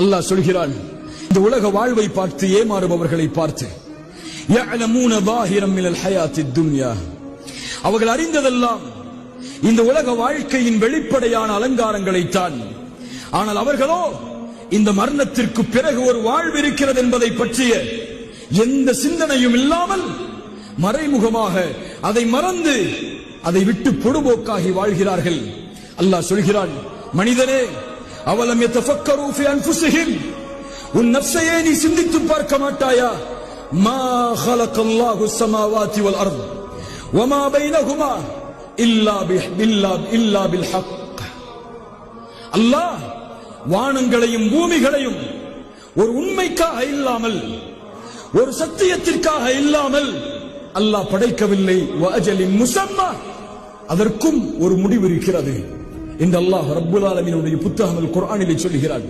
அல்லாஹ் சொல்கிறான், இந்த உலக வாழ்வை பார்த்து ஏமாறுபவர்களை பார்த்து, يَعْلَمُونَ ظَاهِرًا مِنَ الْحَيَاةِ الدُّنْيَا, அவர்கள் அறிந்ததெல்லாம் இந்த உலக வாழ்க்கையின் வெளிப்படையான அலங்காரங்களைத்தான். ஆனால் அவர்களோ இந்த மரணத்திற்கு பிறகு ஒரு வாழ்வு இருக்கிறது என்பதை பற்றிய எந்த சிந்தனையும் இல்லாமல் மறைமுகமாக அதை மறந்து அதை விட்டு பொடுபோக்காகி வாழ்கிறார்கள். அல்லாஹ் சொல்கிறான், மனிதனே, அவலம் யதஃபக்கரு ஃபி அன்ஃபுஸிஹிம், உன் நஃப்ஸையே நீ சிந்தித்து பார்க்க மாட்டாயா? மா خلقல்லாஹு السماوات والارض وما بينهما இல்லா பில்ஹக். அல்லாஹ் வானங்களையும் பூமிகளையும் ஒரு உண்மைக்காக இல்லாமல், ஒரு சத்தியத்திற்காக இல்லாமல் அல்லாஹ் படைக்கவில்லை. வஅஜலின் முஸம்மா, அதற்கும் ஒரு முடிவு இருக்கிறது என்று அல்லாஹ் ரப்புல் ஆலமீனுடைய புத்தகம் அல் குர்ஆனிலே சொல்கிறார்.